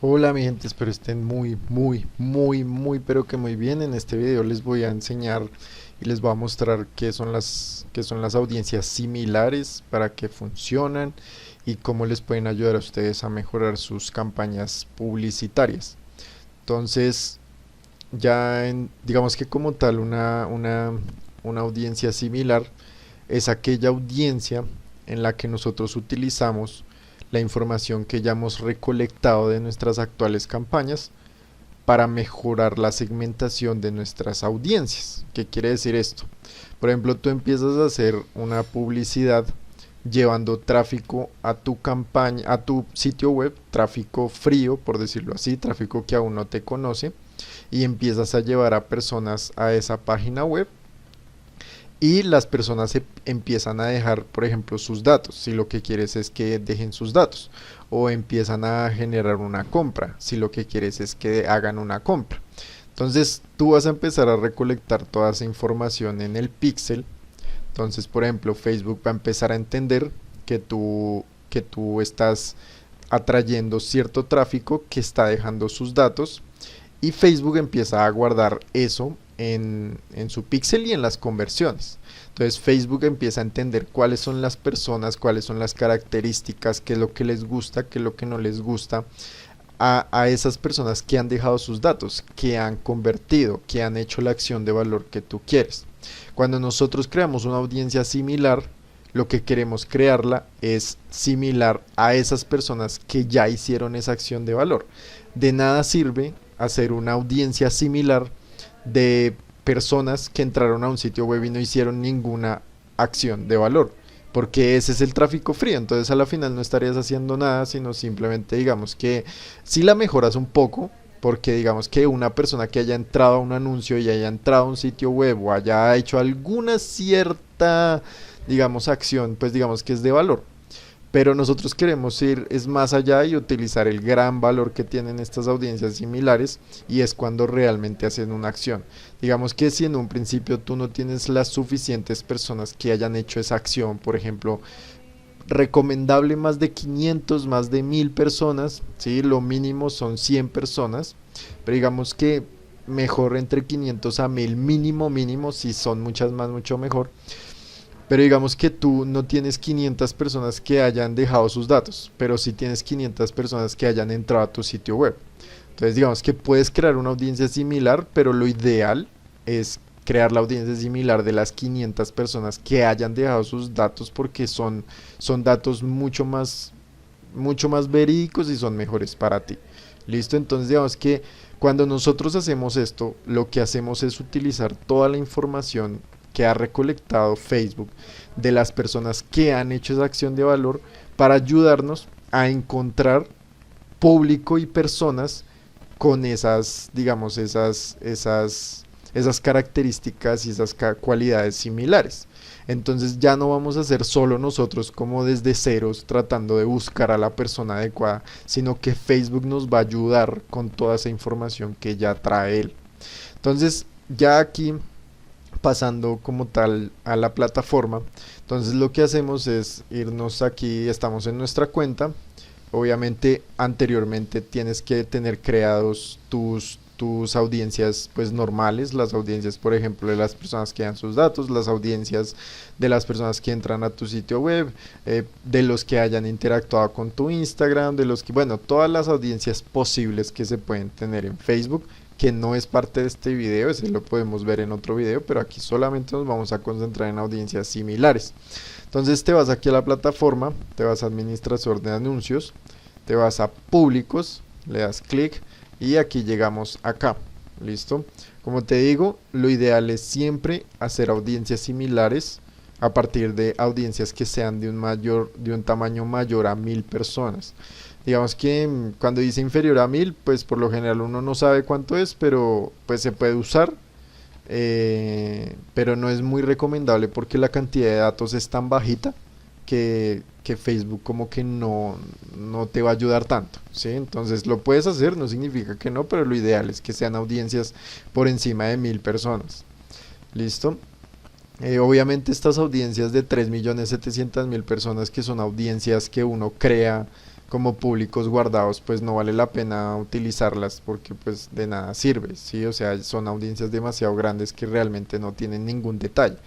Hola mi gente, espero estén muy, pero que muy bien. En este video les voy a enseñar y les voy a mostrar qué son las audiencias similares, para qué funcionan y cómo les pueden ayudar a ustedes a mejorar sus campañas publicitarias. Entonces, digamos que como tal una audiencia similar es aquella audiencia en la que nosotros utilizamos la información que ya hemos recolectado de nuestras actuales campañas para mejorar la segmentación de nuestras audiencias. ¿Qué quiere decir esto? Por ejemplo, tú empiezas a hacer una publicidad llevando tráfico a tu campaña, a tu sitio web, tráfico frío, por decirlo así, tráfico que aún no te conoce, y empiezas a llevar a personas a esa página web y las personas empiezan a dejar, por ejemplo, sus datos, si lo que quieres es que dejen sus datos, o empiezan a generar una compra, si lo que quieres es que hagan una compra. Entonces tú vas a empezar a recolectar toda esa información en el pixel. Entonces, por ejemplo, Facebook va a empezar a entender que tú estás atrayendo cierto tráfico que está dejando sus datos, y Facebook empieza a guardar eso en su pixel y en las conversiones. Entonces Facebook empieza a entender cuáles son las personas, cuáles son las características, qué es lo que les gusta, qué es lo que no les gusta a esas personas que han dejado sus datos, que han convertido, que han hecho la acción de valor que tú quieres. Cuando nosotros creamos una audiencia similar, lo que queremos crearla es similar a esas personas que ya hicieron esa acción de valor. De nada sirve hacer una audiencia similar de personas que entraron a un sitio web y no hicieron ninguna acción de valor, porque ese es el tráfico frío. Entonces a la final no estarías haciendo nada, sino simplemente digamos que si la mejoras un poco, porque digamos que una persona que haya entrado a un anuncio y haya entrado a un sitio web o haya hecho alguna cierta, digamos, acción, pues digamos que es de valor. Pero nosotros queremos ir es más allá y utilizar el gran valor que tienen estas audiencias similares, y es cuando realmente hacen una acción. Digamos que si en un principio tú no tienes las suficientes personas que hayan hecho esa acción, por ejemplo, recomendable más de 500, más de 1000 personas, ¿sí? Lo mínimo son 100 personas, pero digamos que mejor entre 500 a 1000 mínimo, si son muchas más mucho mejor. Pero digamos que tú no tienes 500 personas que hayan dejado sus datos, pero sí tienes 500 personas que hayan entrado a tu sitio web. Entonces digamos que puedes crear una audiencia similar, pero lo ideal es crear la audiencia similar de las 500 personas que hayan dejado sus datos, porque son datos mucho más verídicos y son mejores para ti. Listo, entonces digamos que cuando nosotros hacemos esto, lo que hacemos es utilizar toda la información que ha recolectado Facebook de las personas que han hecho esa acción de valor, para ayudarnos a encontrar público y personas con esas, digamos, esas características y esas cualidades similares. Entonces ya no vamos a ser solo nosotros como desde ceros tratando de buscar a la persona adecuada, sino que Facebook nos va a ayudar con toda esa información que ya trae él. Entonces ya aquí pasando como tal a la plataforma, entonces lo que hacemos es irnos aquí, estamos en nuestra cuenta. Obviamente anteriormente tienes que tener creados tus audiencias pues normales, las audiencias por ejemplo de las personas que dan sus datos, las audiencias de las personas que entran a tu sitio web, de los que hayan interactuado con tu Instagram, de los que, bueno, todas las audiencias posibles que se pueden tener en Facebook, que no es parte de este video, ese lo podemos ver en otro video, pero aquí solamente nos vamos a concentrar en audiencias similares. Entonces te vas aquí a la plataforma, te vas a administrador de anuncios, te vas a públicos, le das clic y aquí llegamos acá. Listo. Como te digo, lo ideal es siempre hacer audiencias similares a partir de audiencias que sean de un tamaño mayor a 1000 personas. Digamos que cuando dice inferior a 1000, pues por lo general uno no sabe cuánto es, pero pues se puede usar, pero no es muy recomendable porque la cantidad de datos es tan bajita que Facebook como que no te va a ayudar tanto, ¿sí? Entonces lo puedes hacer, no significa que no, pero lo ideal es que sean audiencias por encima de 1000 personas. ¿Listo? Obviamente estas audiencias de 3.700.000 personas, que son audiencias que uno crea como públicos guardados, pues no vale la pena utilizarlas porque pues de nada sirve, ¿sí? O sea, son audiencias demasiado grandes que realmente no tienen ningún detalle.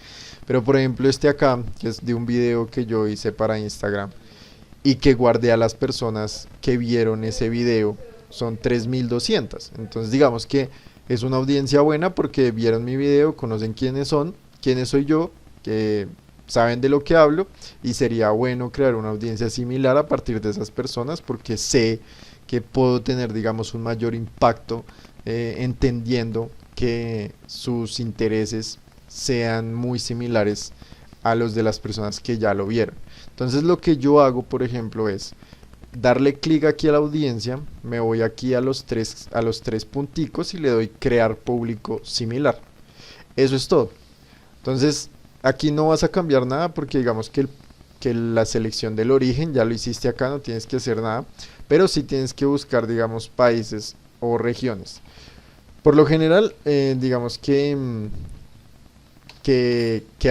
Pero por ejemplo este acá, que es de un video que yo hice para Instagram y que guardé a las personas que vieron ese video, son 3200. Entonces digamos que es una audiencia buena porque vieron mi video, conocen quiénes son, quiénes soy yo, que saben de lo que hablo, y sería bueno crear una audiencia similar a partir de esas personas porque sé que puedo tener, digamos, un mayor impacto entendiendo que sus intereses sean muy similares a los de las personas que ya lo vieron. Entonces lo que yo hago, por ejemplo, es darle clic aquí a la audiencia, me voy aquí a los tres punticos y le doy crear público similar. Eso es todo. Entonces aquí no vas a cambiar nada porque digamos que la selección del origen ya lo hiciste acá, no tienes que hacer nada, pero sí tienes que buscar, digamos, países o regiones. Por lo general, digamos que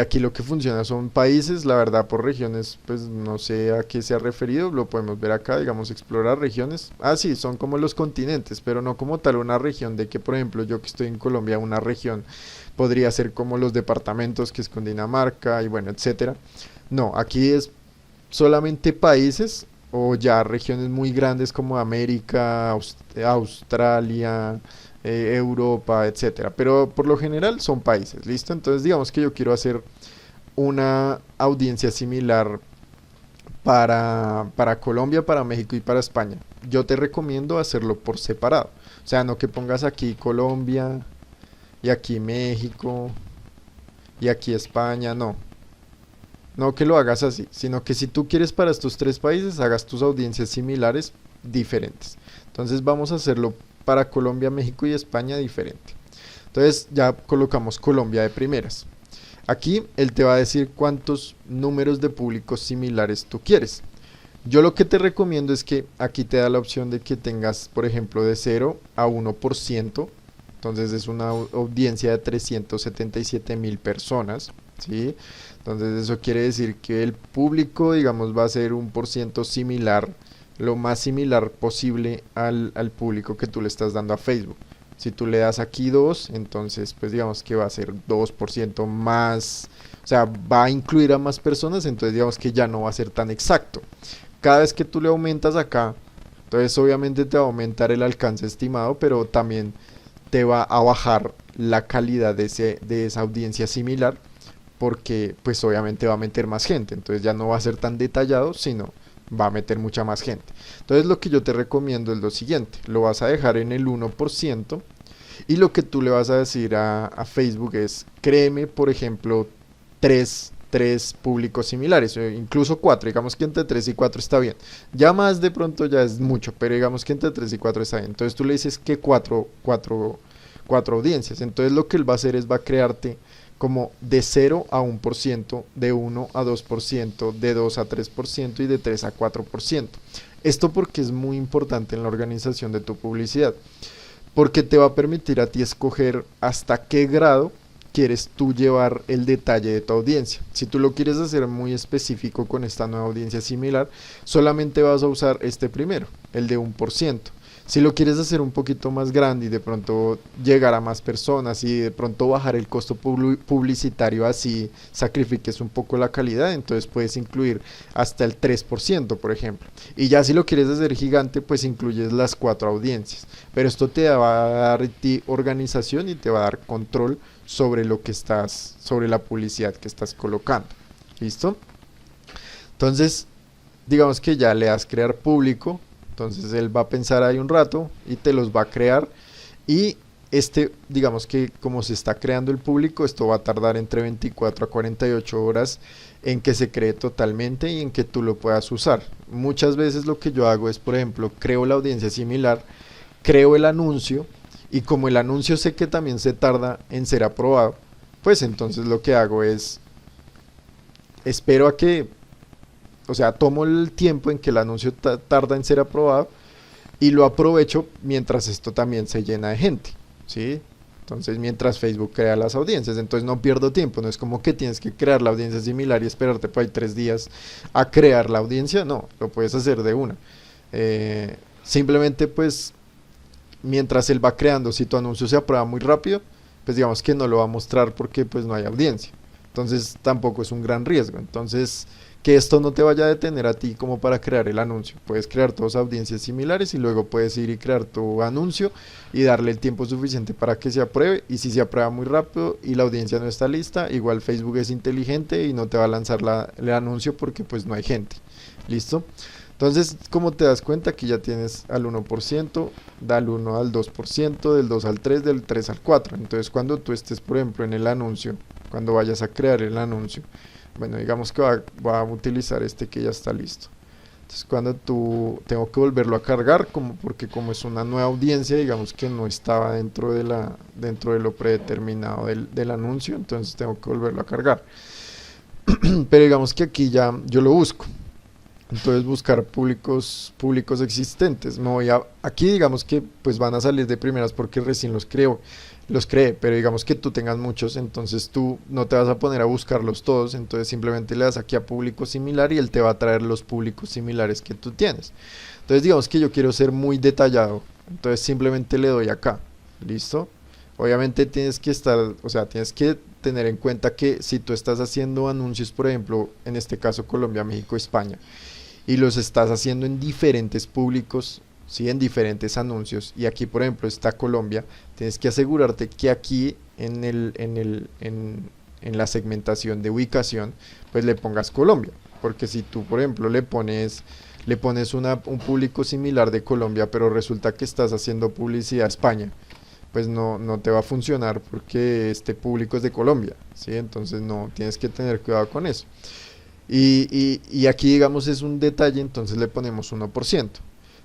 aquí lo que funciona son países, la verdad por regiones, pues no sé a qué se ha referido, lo podemos ver acá, digamos, explorar regiones. Ah, sí, son como los continentes, pero no como tal una región de que, por ejemplo, yo que estoy en Colombia, una región podría ser como los departamentos, que es Cundinamarca y bueno, etcétera. No, aquí es solamente países o ya regiones muy grandes como América, Australia, Europa, etcétera. Pero por lo general son países, ¿listo? Entonces digamos que yo quiero hacer una audiencia similar para Colombia, para México y para España. Yo te recomiendo hacerlo por separado. O sea, no que pongas aquí Colombia y aquí México y aquí España, no. No que lo hagas así, sino que si tú quieres para estos tres países, hagas tus audiencias similares diferentes. Entonces vamos a hacerlo para Colombia, México y España diferente. Entonces ya colocamos Colombia de primeras. Aquí él te va a decir cuántos números de públicos similares tú quieres. Yo lo que te recomiendo es que aquí te da la opción de que tengas, por ejemplo, de 0 a 1%. Entonces es una audiencia de 377.000 personas, ¿sí? Entonces eso quiere decir que el público, digamos, va a ser un por ciento similar, lo más similar posible al público que tú le estás dando a Facebook. Si tú le das aquí 2, entonces pues digamos que va a ser 2% más, o sea, va a incluir a más personas, entonces digamos que ya no va a ser tan exacto. Cada vez que tú le aumentas acá, entonces obviamente te va a aumentar el alcance estimado, pero también te va a bajar la calidad de esa audiencia similar, porque pues obviamente va a meter más gente, entonces ya no va a ser tan detallado, sino va a meter mucha más gente. Entonces lo que yo te recomiendo es lo siguiente, lo vas a dejar en el 1% y lo que tú le vas a decir a Facebook es, créeme, por ejemplo, tres públicos similares, o incluso 4, digamos que entre 3 y 4 está bien. Ya más de pronto ya es mucho, pero digamos que entre 3 y 4 está bien. Entonces tú le dices que 4 audiencias. Entonces lo que él va a hacer es va a crearte como de 0 a 1%, de 1 a 2%, de 2 a 3% y de 3 a 4%. Esto porque es muy importante en la organización de tu publicidad, porque te va a permitir a ti escoger hasta qué grado quieres tú llevar el detalle de tu audiencia. Si tú lo quieres hacer muy específico con esta nueva audiencia similar, solamente vas a usar este primero, el de 1%. Si lo quieres hacer un poquito más grande y de pronto llegar a más personas y de pronto bajar el costo publicitario, así sacrifiques un poco la calidad, entonces puedes incluir hasta el 3%, por ejemplo. Y ya si lo quieres hacer gigante, pues incluyes las 4 audiencias. Pero esto te va a dar a ti organización y te va a dar control sobre lo que estás, sobre la publicidad que estás colocando. ¿Listo? Entonces, digamos que ya le das crear público. Entonces él va a pensar ahí un rato y te los va a crear, y digamos que como se está creando el público, esto va a tardar entre 24 a 48 horas en que se cree totalmente y en que tú lo puedas usar. Muchas veces lo que yo hago es, por ejemplo, creo la audiencia similar, creo el anuncio, y como el anuncio sé que también se tarda en ser aprobado, pues entonces lo que hago es espero a que, o sea, tomo el tiempo en que el anuncio tarda en ser aprobado y lo aprovecho mientras esto también se llena de gente, ¿sí? Entonces mientras Facebook crea las audiencias, entonces no pierdo tiempo, no es como que tienes que crear la audiencia similar y esperarte por ahí 3 días a crear la audiencia, no, lo puedes hacer de una. Simplemente pues mientras él va creando, si tu anuncio se aprueba muy rápido, pues digamos que no lo va a mostrar porque pues no hay audiencia. Entonces tampoco es un gran riesgo. Entonces que esto no te vaya a detener a ti como para crear el anuncio. Puedes crear dos audiencias similares y luego puedes ir y crear tu anuncio y darle el tiempo suficiente para que se apruebe. Y si se aprueba muy rápido y la audiencia no está lista, igual Facebook es inteligente y no te va a lanzar el anuncio porque pues no hay gente. ¿Listo? Entonces, como te das cuenta, aquí ya tienes al 1%, del 1 al 2%, del 2 al 3, del 3 al 4. Entonces, cuando tú estés, por ejemplo, en el anuncio, cuando vayas a crear el anuncio, bueno, digamos que va a utilizar este que ya está listo. Entonces, cuando tengo que volverlo a cargar, porque como es una nueva audiencia, digamos que no estaba dentro de lo predeterminado del anuncio, entonces tengo que volverlo a cargar. Pero digamos que aquí ya yo lo busco. Entonces buscar públicos existentes. Aquí digamos que pues van a salir de primeras porque recién los creé, pero digamos que tú tengas muchos, entonces tú no te vas a poner a buscarlos todos, entonces simplemente le das aquí a público similar y él te va a traer los públicos similares que tú tienes. Entonces digamos que yo quiero ser muy detallado, entonces simplemente le doy acá, ¿listo? Obviamente tienes que tienes que tener en cuenta que si tú estás haciendo anuncios, por ejemplo, en este caso Colombia, México, España, y los estás haciendo en diferentes públicos, ¿sí? En diferentes anuncios, y aquí por ejemplo está Colombia, tienes que asegurarte que aquí en la segmentación de ubicación pues le pongas Colombia, porque si tú por ejemplo le pones un público similar de Colombia, pero resulta que estás haciendo publicidad a España, pues no te va a funcionar porque este público es de Colombia, ¿sí? Entonces no, tienes que tener cuidado con eso. Y aquí digamos es un detalle, entonces le ponemos 1%.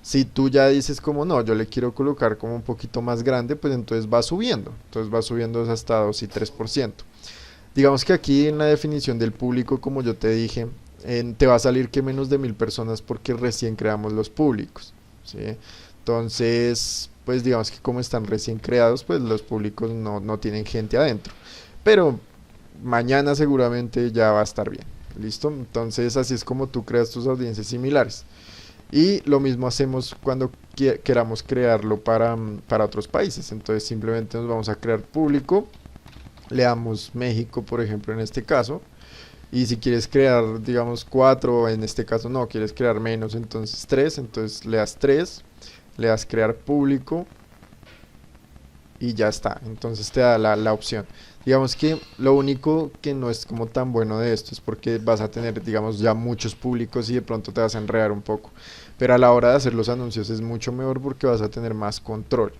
Si tú ya dices como no, yo le quiero colocar como un poquito más grande, pues entonces va subiendo. Entonces va subiendo hasta 2 y 3%. Digamos que aquí en la definición del público, como yo te dije, te va a salir que menos de 1000 personas porque recién creamos los públicos, ¿sí? Entonces, pues digamos que como están recién creados, pues los públicos no tienen gente adentro. Pero mañana seguramente ya va a estar bien. ¿Listo? Entonces así es como tú creas tus audiencias similares. Y lo mismo hacemos cuando queramos crearlo para otros países. Entonces simplemente nos vamos a crear público. Le damos México, por ejemplo, en este caso. Y si quieres crear, digamos, 4, en este caso no, quieres crear menos, entonces 3. Entonces le das 3, le das crear público y ya está. Entonces te da la opción. Digamos que lo único que no es como tan bueno de esto es porque vas a tener, digamos, ya muchos públicos y de pronto te vas a enredar un poco. Pero a la hora de hacer los anuncios es mucho mejor porque vas a tener más control.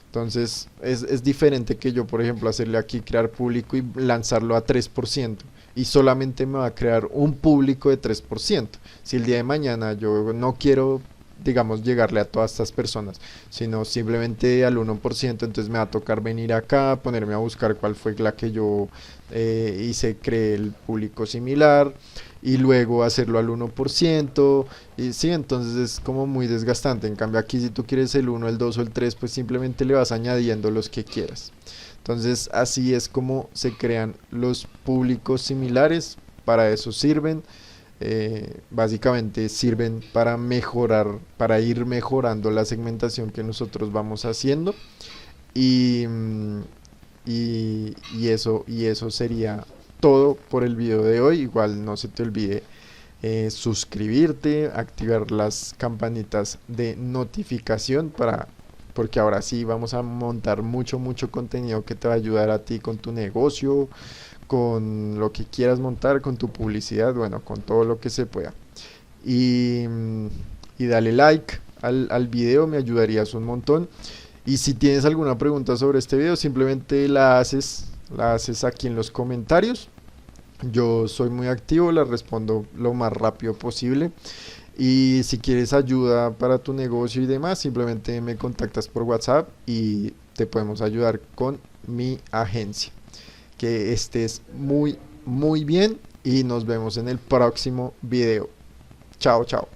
Entonces es diferente que yo, por ejemplo, hacerle aquí crear público y lanzarlo a 3% y solamente me va a crear un público de 3%. Si el día de mañana yo no quiero, digamos, llegarle a todas estas personas, sino simplemente al 1%, entonces me va a tocar venir acá, ponerme a buscar cuál fue la que yo creé el público similar y luego hacerlo al 1%, y sí, entonces es como muy desgastante. En cambio aquí si tú quieres el 1, el 2 o el 3, pues simplemente le vas añadiendo los que quieras. Entonces así es como se crean los públicos similares, para eso sirven. Básicamente sirven para mejorar, para ir mejorando la segmentación que nosotros vamos haciendo y, y eso sería todo por el video de hoy. Igual no se te olvide suscribirte, activar las campanitas de notificación porque ahora sí vamos a montar mucho contenido que te va a ayudar a ti con tu negocio, con lo que quieras montar, con tu publicidad, bueno, con todo lo que se pueda. Y, y dale like al video, me ayudarías un montón. Y si tienes alguna pregunta sobre este video, simplemente la haces aquí en los comentarios. Yo soy muy activo, la respondo lo más rápido posible. Y si quieres ayuda para tu negocio y demás, simplemente me contactas por WhatsApp y te podemos ayudar con mi agencia. Que estés muy bien y nos vemos en el próximo video. Chao.